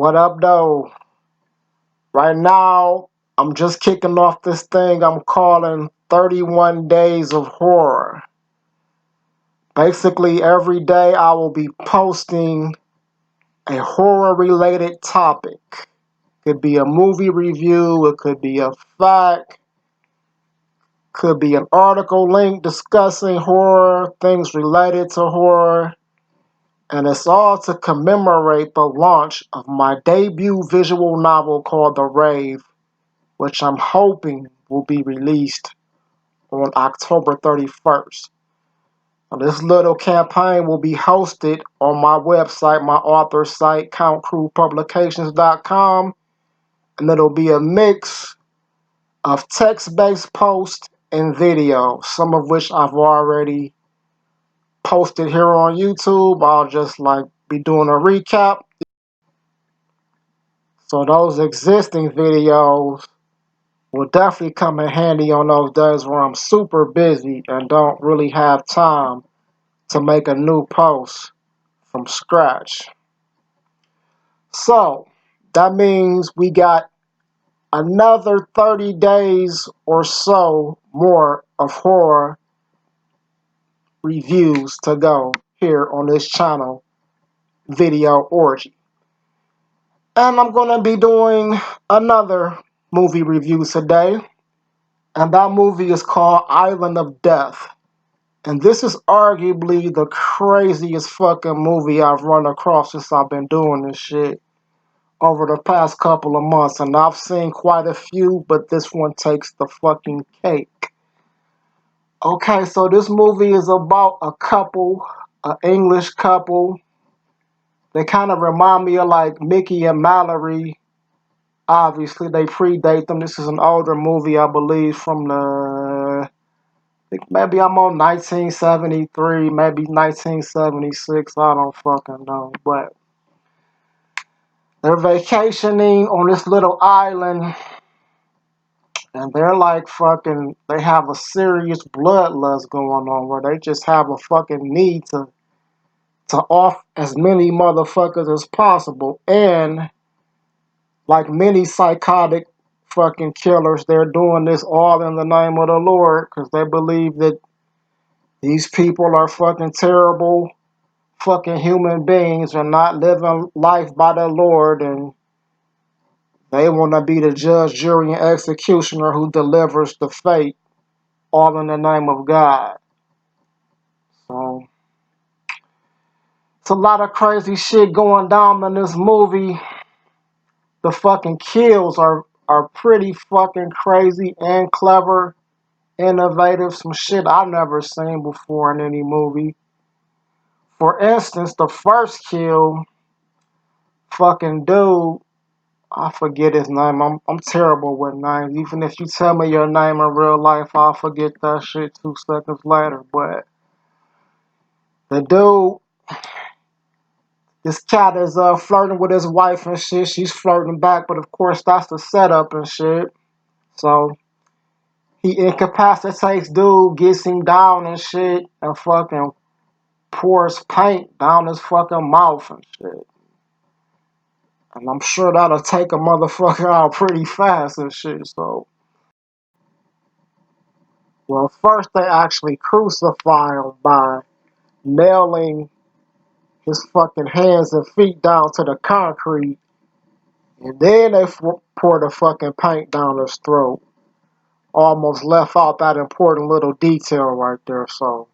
What up, though? Right now, I'm just kicking off this thing I'm calling 31 Days of Horror. Basically, every day I will be posting a horror-related topic. Could be a movie review, it could be a fact, could be an article link discussing horror, things related to horror. And it's all to commemorate the launch of my debut visual novel called The Rave, which I'm hoping will be released on October 31st. Now, this little campaign will be hosted on my website, my author site, countcrewpublications.com, and it'll be a mix of text-based posts and video, some of which I've already posted here on YouTube. I'll just be doing a recap. So those existing videos will definitely come in handy on those days where I'm super busy and don't really have time to make a new post from scratch. So that means we got another 30 days or so more of horror reviews to go here on this channel, Video Orgy. And I'm going to be doing another movie review today. And that movie is called Island of Death. And this is arguably the craziest fucking movie I've run across since I've been doing this shit over the past couple of months. And I've seen quite a few, but this one takes the fucking cake. Okay, so this movie is about a couple, an English couple. They kind of remind me of like Mickey and Mallory. Obviously, they predate them. This is an older movie, I believe, from I think maybe I'm on 1973, maybe 1976. I don't fucking know. But they're vacationing on this little island, and they're like fucking, they have a serious bloodlust going on where they just have a fucking need to off as many motherfuckers as possible. And like many psychotic fucking killers, they're doing this all in the name of the Lord because they believe that these people are fucking terrible fucking human beings and not living life by the Lord, and they want to be the judge, jury, and executioner who delivers the fate all in the name of God. So it's a lot of crazy shit going down in this movie. The fucking kills are pretty fucking crazy and clever, innovative, some shit I've never seen before in any movie. For instance, the first kill, fucking dude, I forget his name. I'm terrible with names. Even if you tell me your name in real life, I'll forget that shit 2 seconds later. But the dude, this cat is flirting with his wife and shit. She's flirting back, but of course that's the setup and shit. So he incapacitates dude, gets him down and shit, and fucking pours paint down his fucking mouth and shit. And I'm sure that'll take a motherfucker out pretty fast and shit, so. Well, first they actually crucify him by nailing his fucking hands and feet down to the concrete. And then they pour the fucking paint down his throat. Almost left out that important little detail right there, so.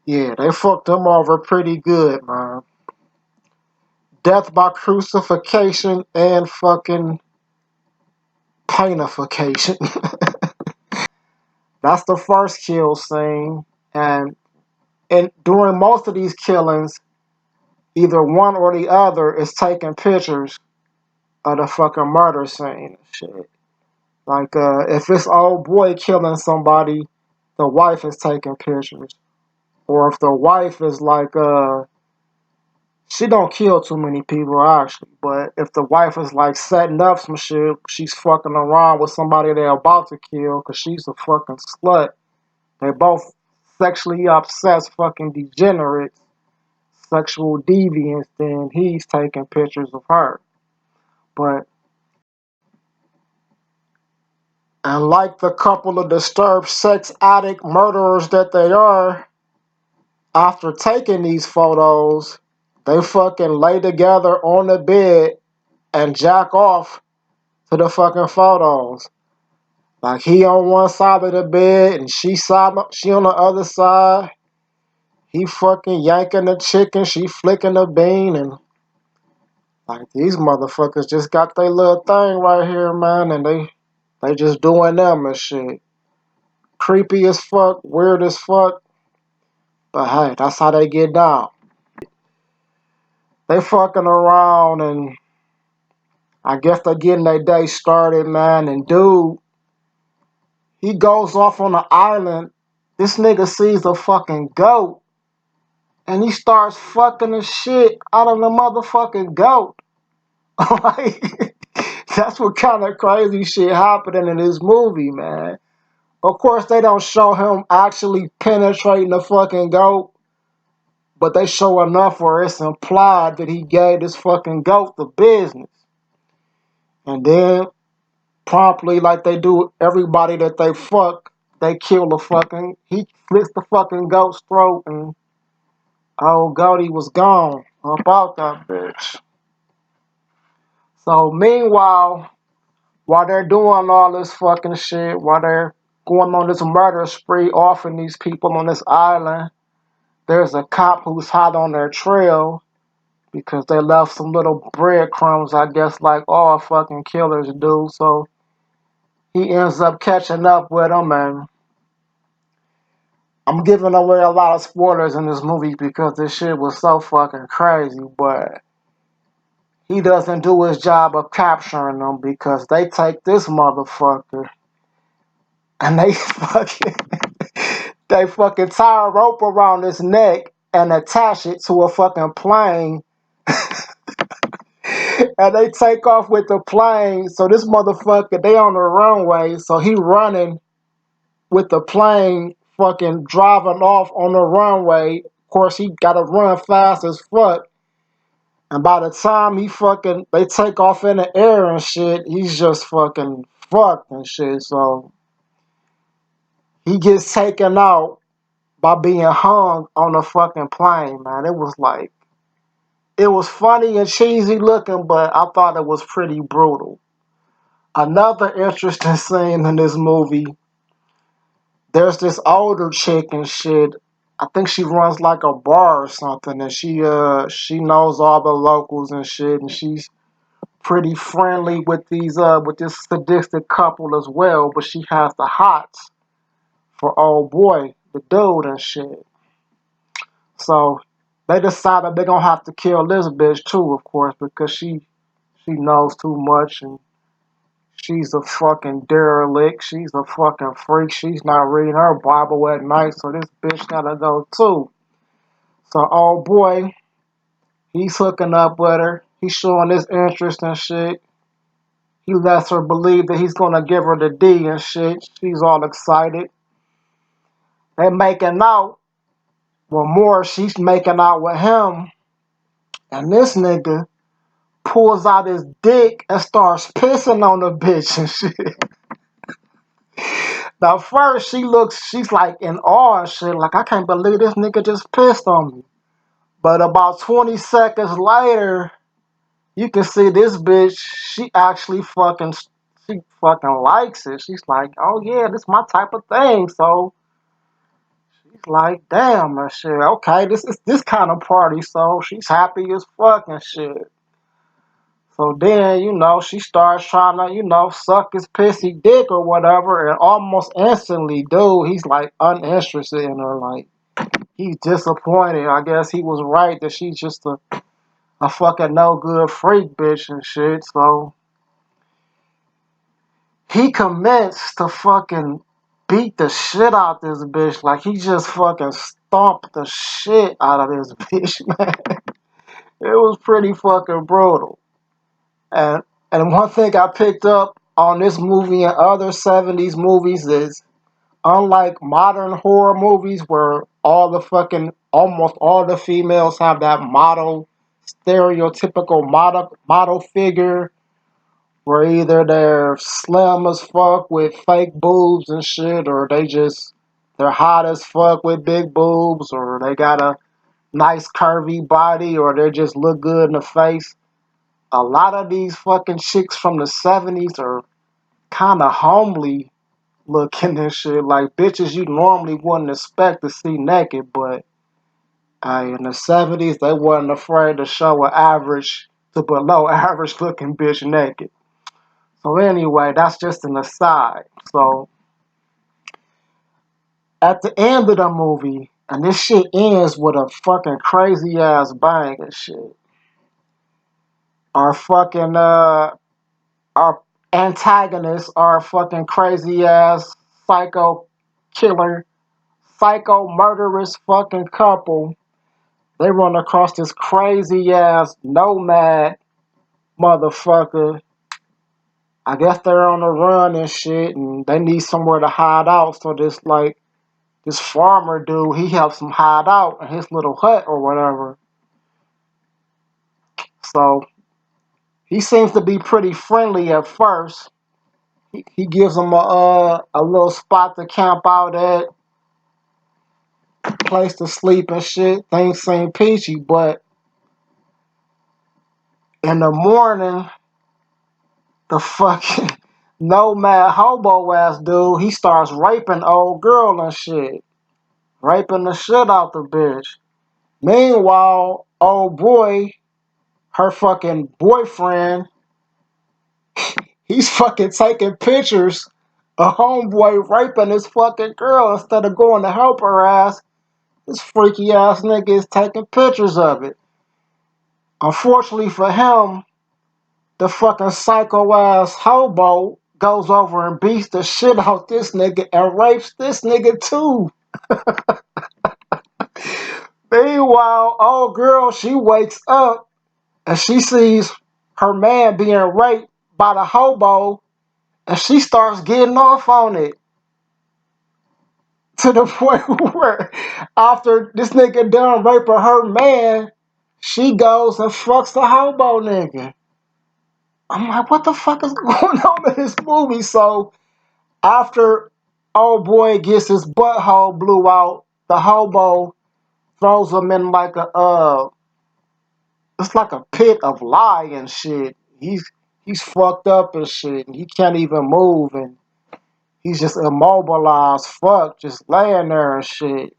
Yeah, they fucked him over pretty good, man. Death by crucifixion and fucking paintification. That's the first kill scene. And during most of these killings, either one or the other is taking pictures of the fucking murder scene. Shit. Like, if it's old boy killing somebody, the wife is taking pictures. Or if the wife is like, she don't kill too many people actually, but if the wife is like setting up some shit, she's fucking around with somebody they're about to kill because she's a fucking slut. They both sexually obsessed fucking degenerates, sexual deviants, then he's taking pictures of her. But, and like the couple of disturbed sex addict murderers that they are, after taking these photos, they fucking lay together on the bed and jack off to the fucking photos. Like he on one side of the bed and she on the other side. He fucking yanking the chicken, she flicking the bean, and like these motherfuckers just got their little thing right here, man, and they just doing them and shit. Creepy as fuck, weird as fuck. But hey, that's how they get down. They fucking around and I guess they're getting their day started, man. And dude, he goes off on the island. This nigga sees a fucking goat. And he starts fucking the shit out of the motherfucking goat. Like, that's what kind of crazy shit happening in this movie, man. Of course, they don't show him actually penetrating the fucking goat. But they show enough where it's implied that he gave this fucking goat the business. And then promptly, like they do everybody that they fuck, they kill he slits the fucking goat's throat and old goaty was gone up out that bitch. So meanwhile, while they're doing all this fucking shit, while they're going on this murder spree, offing these people on this island, there's a cop who's hot on their trail because they left some little breadcrumbs, I guess, like all fucking killers do. So he ends up catching up with them, and I'm giving away a lot of spoilers in this movie because this shit was so fucking crazy, but he doesn't do his job of capturing them because they take this motherfucker and they fucking tie a rope around his neck and attach it to a fucking plane and they take off with the plane. So this motherfucker, they on the runway, so he running with the plane fucking driving off on the runway. Of course, he gotta run fast as fuck. And by the time they take off in the air and shit, he's just fucking fucked and shit. So he gets taken out by being hung on the fucking plane, man. It was funny and cheesy looking, but I thought it was pretty brutal. Another interesting scene in this movie, there's this older chick and shit. I think she runs like a bar or something, and she knows all the locals and shit, and she's pretty friendly with with this sadistic couple as well, but she has the hots for old boy, the dude and shit. So they decided they're gonna have to kill this bitch too, of course, because she knows too much and she's a fucking derelict. She's a fucking freak. She's not reading her Bible at night, so this bitch gotta go too. So old boy, he's hooking up with her. He's showing this interest and shit. He lets her believe that he's gonna give her the D and shit. She's all excited. They making out. Well, more, she's making out with him. And this nigga pulls out his dick and starts pissing on the bitch and shit. Now, first, she's like in awe and shit. Like, I can't believe this nigga just pissed on me. But about 20 seconds later, you can see this bitch, she fucking likes it. She's like, oh yeah, this is my type of thing. So she's like, damn, and shit. Okay, this is this kind of party. So she's happy as fuck and shit. So then, she starts trying to, suck his pissy dick or whatever, and almost instantly, dude, he's like uninterested in her. Like, he's disappointed. I guess he was right that she's just a fucking no good freak bitch and shit. So he commenced to fucking beat the shit out this bitch. Like, he just fucking stomped the shit out of this bitch, man. It was pretty fucking brutal. And and one thing I picked up on this movie and other 70s movies is, unlike modern horror movies where almost all the females have that stereotypical model figure where either they're slim as fuck with fake boobs and shit, or they're hot as fuck with big boobs, or they got a nice curvy body, or they just look good in the face. A lot of these fucking chicks from the 70s are kind of homely looking and shit. Like bitches you normally wouldn't expect to see naked, but in the 70s they wasn't afraid to show an average to below average looking bitch naked. So anyway, that's just an aside. So at the end of the movie, and this shit ends with a fucking crazy ass bang and shit. Our fucking our antagonists, our fucking crazy ass psycho killer, psycho murderous fucking couple. They run across this crazy ass nomad motherfucker. I guess they're on the run and shit, and they need somewhere to hide out. So this farmer dude, he helps them hide out in his little hut or whatever. So he seems to be pretty friendly at first. He gives them a little spot to camp out at, place to sleep and shit. Things seem peachy, but in the morning, the fucking nomad hobo ass dude, he starts raping old girl and shit. Raping the shit out the bitch. Meanwhile, old boy, her fucking boyfriend, he's fucking taking pictures of homeboy raping his fucking girl instead of going to help her ass. This freaky ass nigga is taking pictures of it. Unfortunately for him, the fucking psycho ass hobo goes over and beats the shit out this nigga and rapes this nigga too. Meanwhile, old girl, she wakes up and she sees her man being raped by the hobo and she starts getting off on it. To the point where after this nigga done raping her man, she goes and fucks the hobo nigga. I'm like, what the fuck is going on in this movie? So after old boy gets his butthole blew out, the hobo throws him in like it's like a pit of lye and shit. He's fucked up and shit, and he can't even move, and he's just immobilized, fuck, just laying there and shit.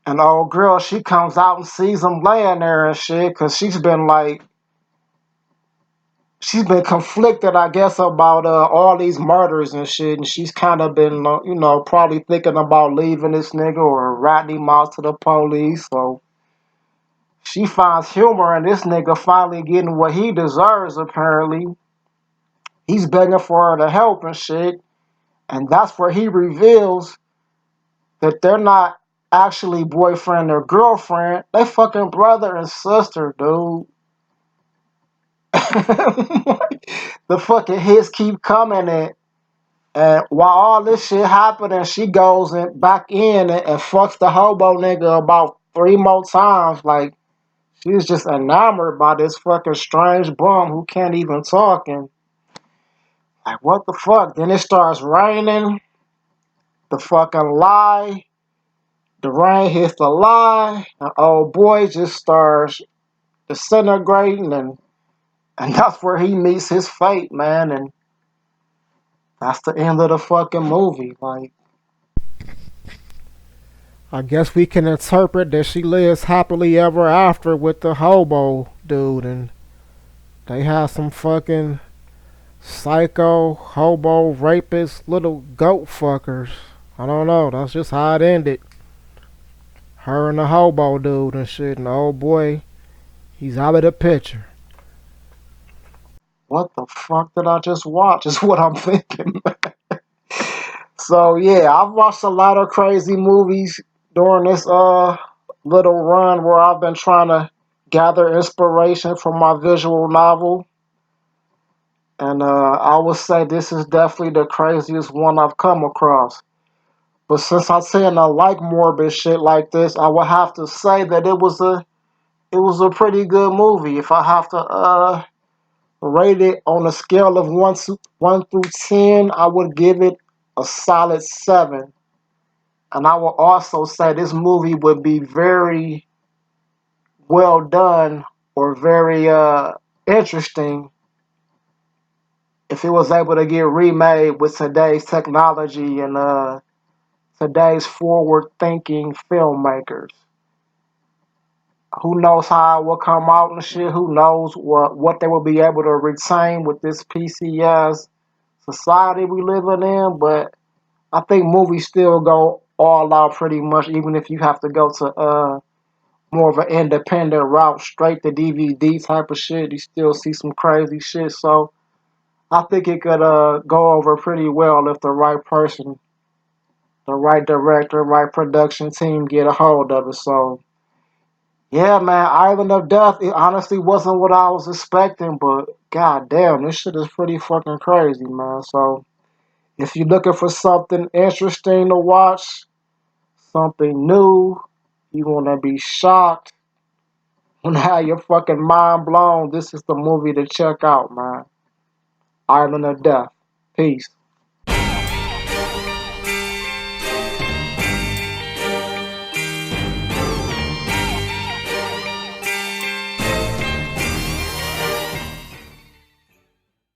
And the old girl, she comes out and sees him laying there and shit, cause she's been conflicted, I guess, about all these murders and shit, and she's kind of been, probably thinking about leaving this nigga or ratting him out to the police. So she finds humor in this nigga finally getting what he deserves. Apparently, he's begging for her to help and shit, and that's where he reveals that they're not actually boyfriend or girlfriend. They fucking brother and sister, dude. The fucking hits keep coming, and while all this shit happening, she goes back in and fucks the hobo nigga about 3 more times. Like, she's just enamored by this fucking strange bum who can't even talk. And like, what the fuck? Then it starts raining. The fucking lie. The rain hits the lie. And old boy just starts disintegrating, and that's where he meets his fate, man. And that's the end of the fucking movie. Like, I guess we can interpret that she lives happily ever after with the hobo dude, and they have some fucking psycho, hobo, rapist, little goat fuckers. I don't know. That's just how it ended. Her and the hobo dude and shit, and the old boy, he's out of the picture. What the fuck did I just watch? Is what I'm thinking. So yeah, I've watched a lot of crazy movies during this little run where I've been trying to gather inspiration from my visual novel. And I would say this is definitely the craziest one I've come across. But since I tend to like morbid shit like this, I would have to say that it was a pretty good movie. If I have to Rated on a scale of 1 through 10, I would give it a solid 7. And I will also say this movie would be very well done or very interesting if it was able to get remade with today's technology and today's forward-thinking filmmakers. Who knows how it will come out and shit? Who knows what they will be able to retain with this PC society we living in? But I think movies still go all out pretty much, even if you have to go to more of an independent route, straight to DVD type of shit. You still see some crazy shit. So I think it could go over pretty well if the right person, the right director, right production team get a hold of it. So yeah, man, Island of Death, it honestly wasn't what I was expecting, but god damn, this shit is pretty fucking crazy, man. So if you're looking for something interesting to watch, something new, you wanna be shocked, wanna have your fucking mind blown, this is the movie to check out, man. Island of Death. Peace.